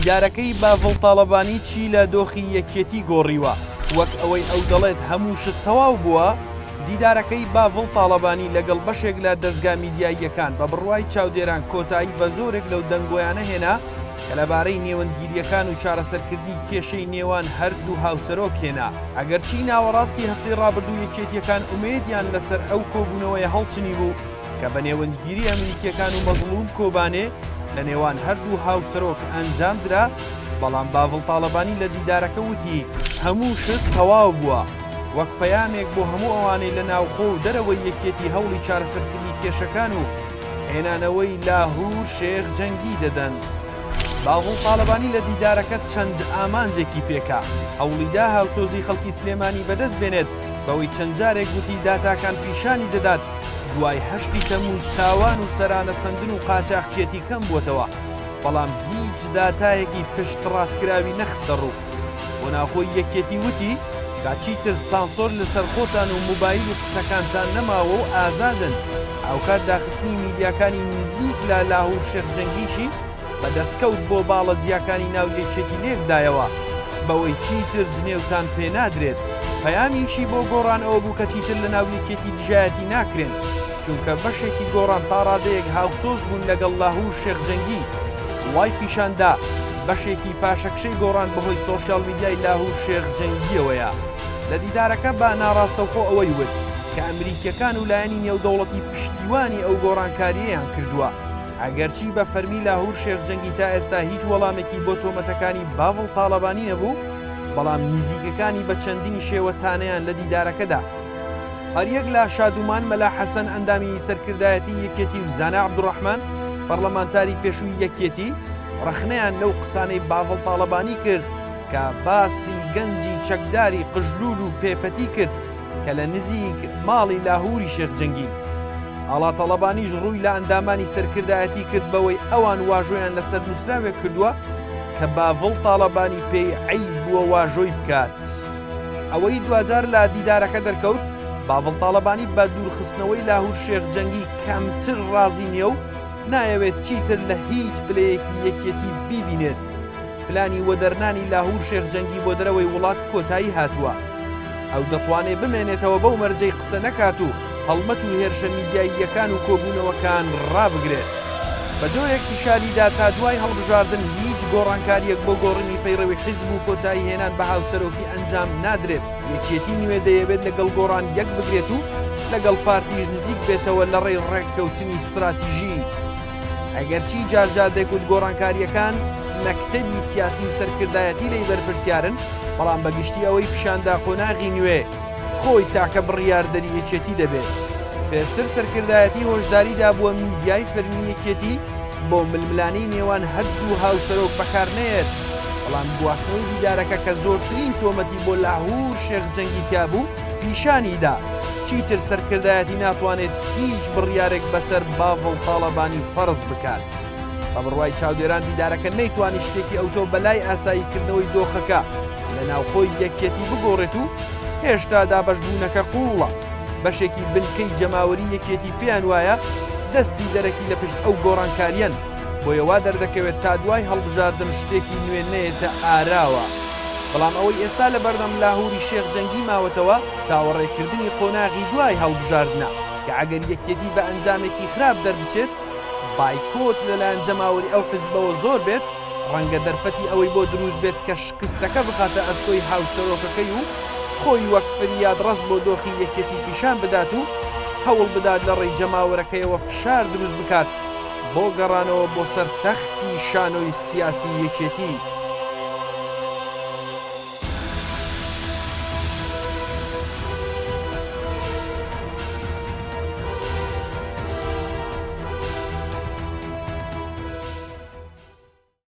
دیدارەکەی باڤڵ تاڵەبانی چی لە دۆخی یەکێتی گۆڕیوە وەک ئەوەی ئەو دەڵێت هەموو شت تەواو بووە. دیدارەکەی باڤڵ تاڵەبانی لەگەڵ بەشێک لە دەستگا میدیاییەکان بە بڕوای چاودێران کۆتایی بە زۆرێک لەو دەنگۆیانە هێنا کە لەبارەی نێوەندگیریەکان و چارەسەرکردنی کێشەی نێوان هەردوو هاوسەرۆک هێنا. ئەگەرچی ناوەڕاستی هەفتەی ڕابردوو یەکێتیەکان ئومێدیان لەسەر ئەو کۆبوونەوەی هەڵچنی بوو کە بە نێوەندگیری ئەمریکیەکان و مەزڵوم کۆبانێ لە نێوان هەردوو هاوسەرۆک ئەنجام درا، بەڵام باڤڵ تاڵەبانی لە دیدارەکە وتی هەموو شت تەواو بووە، وەک پەیامێک بۆ هەموو ئەوانەی لە ناوخۆ و دەرەوەی یەکێتی هەوڵی چارەسەرکردنی کێشەکان و هێنانەوەی لاهور شێخ جەنگی دەدەن. باڤڵ تاڵەبانی لە دیدارەکە چەند ئامانجێکی پێکا، هەوڵیدا هاوسۆزی خەڵکی سلێمانی بەدەست بێنێت بەوەی چەند جارێک گوتی داتاکان پیشانی دەدات دوای 8 تەمووز تاوان و سەرانە سندن و قاچاقچێتی کەم بووتەوە، بەڵام هیچ داتایەکی پشت ڕاستکراوی نەخستە ڕوو. بۆ ناخۆی یەکێتی وتی کاچیتر سانسۆر لەسەر خۆتان و موبایل و قسەکانتان نەماوە و ئازادن. ئەوکات داخستنی میدیاکانی نزیک لە لاهور شێخ جەنگیشی بەدەستکەوت بۆ باڵە جیاکانی ناو یەکێتی لێکدایەوە بەوەی چیتر جنێوتان پێ نادرێت. پەیامیشی بۆ گۆڕان ئەوە بوو کە چیتر لە ناو یەکێتی دژایەتی ناکرێن، چونکە بەشێکی گۆڕان تا ڕادەیەک هاوسۆز بوون لەگەڵ لاهور شێخ جەنگی. وای پیشاندا بەشێکی پاشەکشەی گۆڕان بەهۆی سۆشیال میدیای لاهور شێخ جەنگیەوەیە. لە دیدارەکە بە ناڕاستەوخۆ ئەوەی وت کە ئەمریکیەکان و لایەنی نێودەوڵەتی پشتیوانی ئەو گۆڕانکاریەیان کردووە، ئەگەرچی بە فەرمی لاهور شێخ جەنگی تا ئێستا هیچ وەڵامێکی بۆ تۆمەتەکانی باڤڵ تاڵەبانی نەبوو، بەڵام نزیکەکانی بە چەندین شێوەتانەیان لە دیدارەکەدا. هەریەک لە شادومان مەلا حەسەن ئەندامی سەرکردایەتی یەکێتی و زانا عەبدوڕەحمان پەرلەمانتاری پێشووی یەکێتی ڕخنەیان لەو قسانەی باڤڵ تاڵەبانی کرد کە باسی گەنجی چەکداری قژلول و پێپەتی کرد کە لە نزیک ماڵی لاهوری شێخ جەنگین. ئاڵا تاڵەبانیش ڕووی لە ئەندامانی سەرکردایەتی کرد بەوەی ئەوان واژۆیان لەسەر نووسراوێک کردووە کە باڤڵ تاڵەبانی پێی عەیب بووە واژۆی بکات. ئەوەی دوجار لە دیدارەکە دەرکەوت باڤڵ تاڵەبانی بە دوورخستنەوەی لاهور شێخ جەنگی کەمتر ڕازی نییە و نایەوێت چیتر لە هیچ پلەیەکی یەکێتی بیبینێت. پلانی وەدەرنانی لاهور شێخ جەنگی بۆ دەرەوەی وڵات کۆتایی هاتووە. ئەو دەتوانێت بمێنێتەوە بەو مەرجەی قسە نەکات و هەڵمەت و هێرشە میدیاییەکان و کۆبوونەوەکان ڕابگرێت. بە جۆرێک پیشاریدا تا دوای هەڵبژاردن هیچ گۆڕانکاریەک بۆ گۆڕینی پەیڕەوی حیزب و کۆتایی هێنان بە هاوسەرۆکی ئەنجام نادرێت. یەکێتی نوێ دەیەوێت لەگەڵ گۆڕان یەک بگرێت و لەگەڵ پارتیش نزیک بێتەوە لە ڕێی ڕێککەوتنی استراتیژی. ئەگەرچی جارجار دەیگوت گۆڕانکاریەکان مەکتەبی سیاسی و سەرکردایەتی لەی بەرپرسیارن، بەڵام بەگشتی ئەوەی پیشاندا قۆناغی نوێ خۆی تاکە بڕیاردەری یەکێتی دەبێت. پێشتر سەرکردایەتی هۆشداریدا بووە میدیای فەرمی یەکێتی بۆ ململانی نێوان هەردوو هاوسەرۆک بەکارنێت، بەڵام گواستنەوەی دیدارەکە کە زۆرترین تۆمەتی بۆ لاهور شێخ جەنگی تیابوو پیشانیدا چیتر سەرکردایەتی ناتوانێت هیچ بڕیارێک بەسەر باڤڵ تاڵەبانی فەرز بکات. بە بڕوای چاودێران دیدارەکە نەیتوانی شتێکی ئەوتۆ بەلای ئاساییکردنەوەی دۆخەکە لە ناوخۆی یەکێتی بگۆڕێت و هێشتا دابەشبوونەکە قوڵە. بەشێکی بنکەی جەماوەری یەکێتی پێیان وایە دەستی دەرەکی لە پشت ئەو گۆڕانکاریەن، بۆیە وا دەردەکەوێت تا دوای هەڵبژاردن شتێکی نوێ نەیەتە ئاراوە. بەڵام ئەوەی ئێستا لە بەردەم لاهوری شێخ جەنگی ماوەتەوە چاوەڕێکردنی قۆناغی دوای هەڵبژاردنە کە ئەگەر یەکێتی بە ئەنجامێکی خراپ دەربچێت بایکۆت لەلایەن جەماوەری ئەو حزبەوە زۆر بێت، ڕەنگە دەرفەتی ئەوەی بۆ دروست بێت کە شکستەکە بخاتە ئەستۆی هاوسەرۆکەکەی و خۆی وەک فریاد ڕست بۆ دۆخی یەکێتی پیشان بدات و هەوڵ بدات لە ڕێی جەماوەرەکەیەوە فشار دروست بکات بۆ گەڕانەوە بۆ سەر تەختی شانۆی سیاسی یەکێتی.